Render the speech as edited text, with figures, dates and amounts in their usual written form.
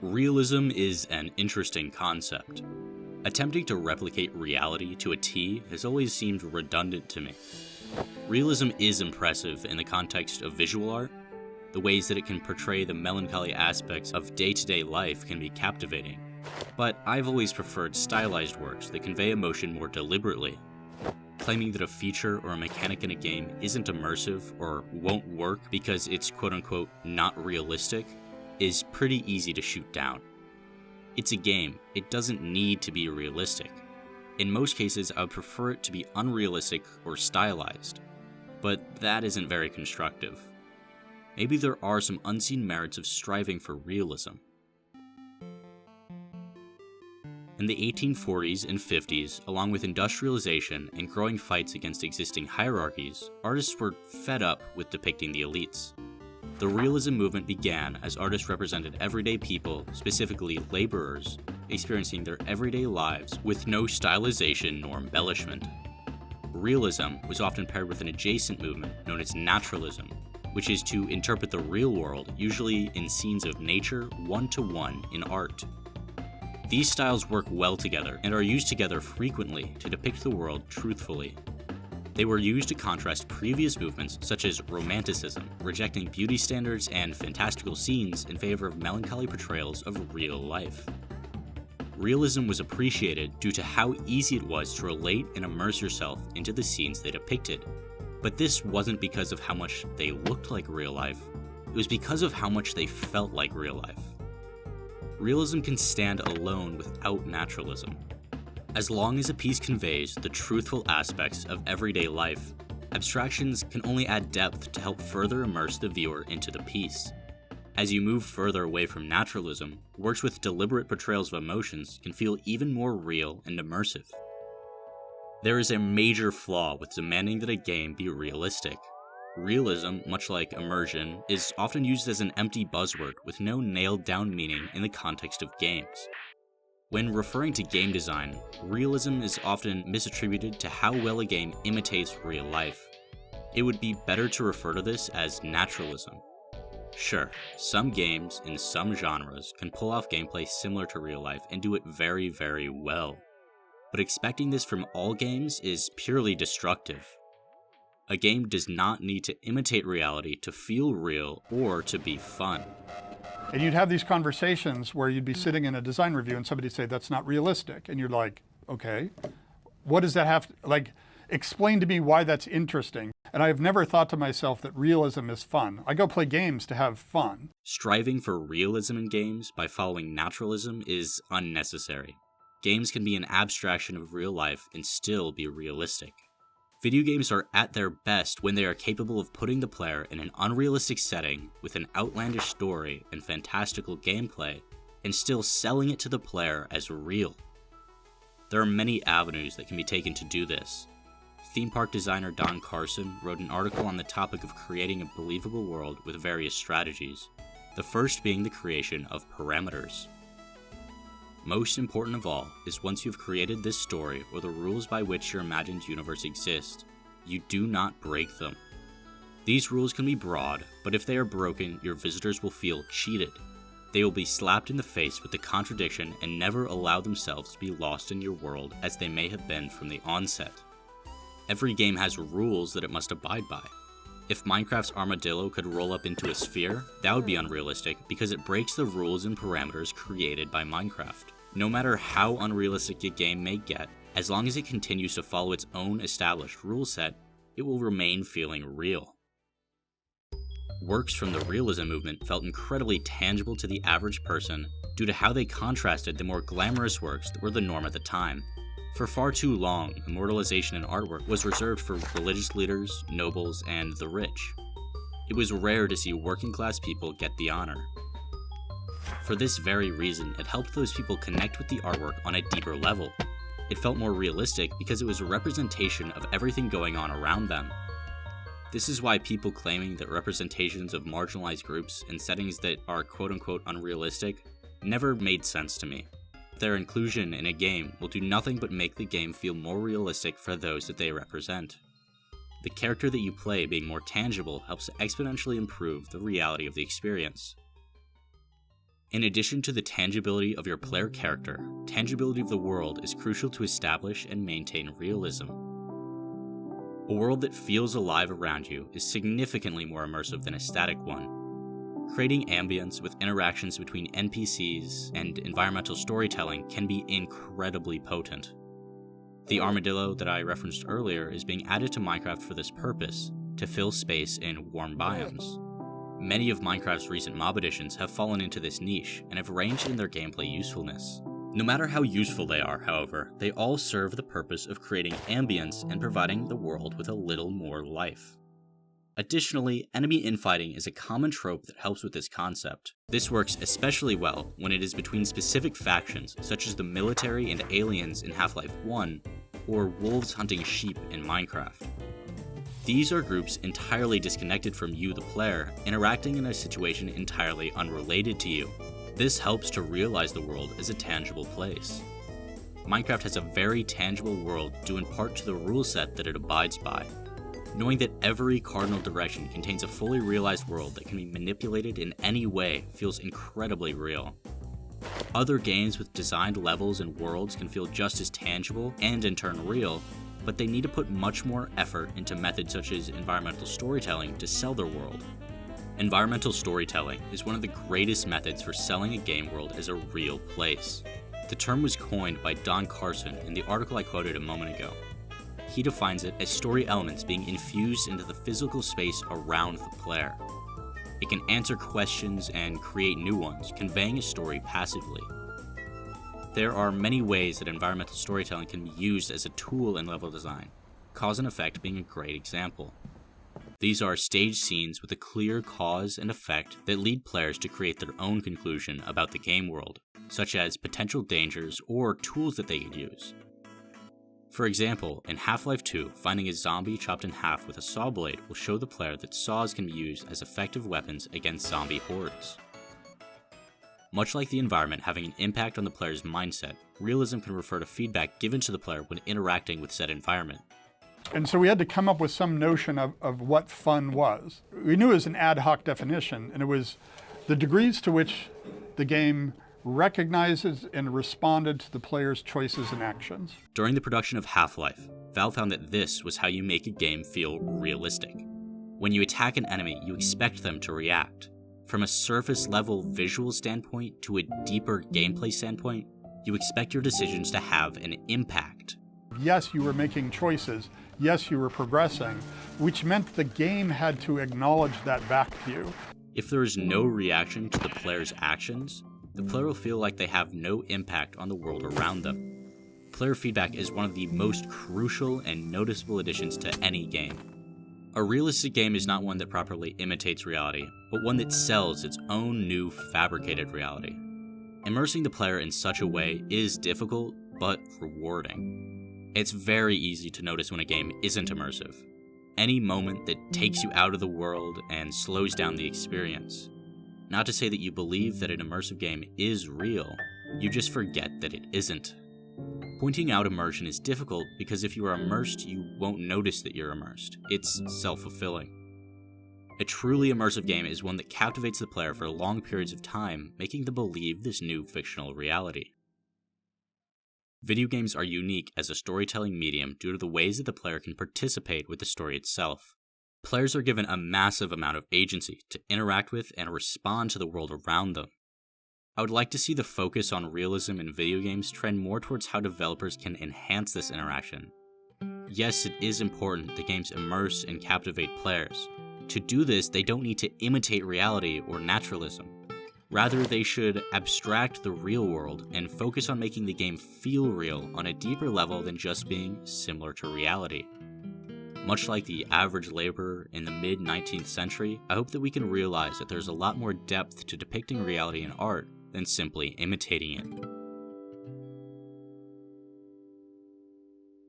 Realism is an interesting concept. Attempting to replicate reality to a T has always seemed redundant to me. Realism is impressive in the context of visual art. The ways that it can portray the melancholy aspects of day-to-day life can be captivating. But I've always preferred stylized works that convey emotion more deliberately. Claiming that a feature or a mechanic in a game isn't immersive or won't work because it's quote-unquote not realistic is pretty easy to shoot down. It's a game, it doesn't need to be realistic. In most cases, I would prefer it to be unrealistic or stylized, but that isn't very constructive. Maybe there are some unseen merits of striving for realism. In the 1840s and 50s, along with industrialization and growing fights against existing hierarchies, artists were fed up with depicting the elites. The realism movement began as artists represented everyday people, specifically laborers, experiencing their everyday lives with no stylization nor embellishment. Realism was often paired with an adjacent movement known as naturalism, which is to interpret the real world, usually in scenes of nature, one-to-one in art. These styles work well together and are used together frequently to depict the world truthfully. They were used to contrast previous movements such as Romanticism, rejecting beauty standards and fantastical scenes in favor of melancholy portrayals of real life. Realism was appreciated due to how easy it was to relate and immerse yourself into the scenes they depicted. But this wasn't because of how much they looked like real life, it was because of how much they felt like real life. Realism can stand alone without naturalism. As long as a piece conveys the truthful aspects of everyday life, abstractions can only add depth to help further immerse the viewer into the piece. As you move further away from naturalism, works with deliberate portrayals of emotions can feel even more real and immersive. There is a major flaw with demanding that a game be realistic. Realism, much like immersion, is often used as an empty buzzword with no nailed-down meaning in the context of games. When referring to game design, realism is often misattributed to how well a game imitates real life. It would be better to refer to this as naturalism. Sure, some games in some genres can pull off gameplay similar to real life and do it very, very well. But expecting this from all games is purely destructive. A game does not need to imitate reality to feel real or to be fun. And you'd have these conversations where you'd be sitting in a design review and somebody'd say, that's not realistic. And you're like, okay, what does that have to, explain to me why that's interesting. And I've never thought to myself that realism is fun. I go play games to have fun. Striving for realism in games by following naturalism is unnecessary. Games can be an abstraction of real life and still be realistic. Video games are at their best when they are capable of putting the player in an unrealistic setting with an outlandish story and fantastical gameplay, and still selling it to the player as real. There are many avenues that can be taken to do this. Theme park designer Don Carson wrote an article on the topic of creating a believable world with various strategies, the first being the creation of parameters. Most important of all is once you've created this story or the rules by which your imagined universe exists, you do not break them. These rules can be broad, but if they are broken, your visitors will feel cheated. They will be slapped in the face with the contradiction and never allow themselves to be lost in your world as they may have been from the onset. Every game has rules that it must abide by. If Minecraft's armadillo could roll up into a sphere, that would be unrealistic because it breaks the rules and parameters created by Minecraft. No matter how unrealistic a game may get, as long as it continues to follow its own established rule set, it will remain feeling real. Works from the realism movement felt incredibly tangible to the average person due to how they contrasted the more glamorous works that were the norm at the time. For far too long, immortalization in artwork was reserved for religious leaders, nobles, and the rich. It was rare to see working-class people get the honor. For this very reason, it helped those people connect with the artwork on a deeper level. It felt more realistic because it was a representation of everything going on around them. This is why people claiming that representations of marginalized groups in settings that are quote-unquote unrealistic never made sense to me. Their inclusion in a game will do nothing but make the game feel more realistic for those that they represent. The character that you play being more tangible helps to exponentially improve the reality of the experience. In addition to the tangibility of your player character, tangibility of the world is crucial to establish and maintain realism. A world that feels alive around you is significantly more immersive than a static one. Creating ambience with interactions between NPCs and environmental storytelling can be incredibly potent. The armadillo that I referenced earlier is being added to Minecraft for this purpose, to fill space in warm biomes. Many of Minecraft's recent mob additions have fallen into this niche and have ranged in their gameplay usefulness. No matter how useful they are, however, they all serve the purpose of creating ambience and providing the world with a little more life. Additionally, enemy infighting is a common trope that helps with this concept. This works especially well when it is between specific factions, such as the military and aliens in Half-Life 1, or wolves hunting sheep in Minecraft. These are groups entirely disconnected from you, the player, interacting in a situation entirely unrelated to you. This helps to realize the world as a tangible place. Minecraft has a very tangible world due in part to the rule set that it abides by. Knowing that every cardinal direction contains a fully realized world that can be manipulated in any way feels incredibly real. Other games with designed levels and worlds can feel just as tangible and in turn real, but they need to put much more effort into methods such as environmental storytelling to sell their world. Environmental storytelling is one of the greatest methods for selling a game world as a real place. The term was coined by Don Carson in the article I quoted a moment ago. He defines it as story elements being infused into the physical space around the player. It can answer questions and create new ones, conveying a story passively. There are many ways that environmental storytelling can be used as a tool in level design, cause and effect being a great example. These are staged scenes with a clear cause and effect that lead players to create their own conclusion about the game world, such as potential dangers or tools that they could use. For example, in Half-Life 2, finding a zombie chopped in half with a saw blade will show the player that saws can be used as effective weapons against zombie hordes. Much like the environment having an impact on the player's mindset, realism can refer to feedback given to the player when interacting with said environment. And so we had to come up with some notion of what fun was. We knew it was an ad hoc definition, and it was the degrees to which the game recognizes and responded to the player's choices and actions. During the production of Half-Life, Valve found that this was how you make a game feel realistic. When you attack an enemy, you expect them to react. From a surface-level visual standpoint to a deeper gameplay standpoint, you expect your decisions to have an impact. Yes, you were making choices. Yes, you were progressing, which meant the game had to acknowledge that back to you. If there is no reaction to the player's actions, the player will feel like they have no impact on the world around them. Player feedback is one of the most crucial and noticeable additions to any game. A realistic game is not one that properly imitates reality, but one that sells its own new fabricated reality. Immersing the player in such a way is difficult, but rewarding. It's very easy to notice when a game isn't immersive. Any moment that takes you out of the world and slows down the experience. Not to say that you believe that an immersive game is real, you just forget that it isn't. Pointing out immersion is difficult because if you are immersed, you won't notice that you're immersed. It's self-fulfilling. A truly immersive game is one that captivates the player for long periods of time, making them believe this new fictional reality. Video games are unique as a storytelling medium due to the ways that the player can participate with the story itself. Players are given a massive amount of agency to interact with and respond to the world around them. I would like to see the focus on realism in video games trend more towards how developers can enhance this interaction. Yes, it is important that games immerse and captivate players. To do this, they don't need to imitate reality or naturalism. Rather, they should abstract the real world and focus on making the game feel real on a deeper level than just being similar to reality. Much like the average laborer in the mid-19th century, I hope that we can realize that there's a lot more depth to depicting reality in art than simply imitating it.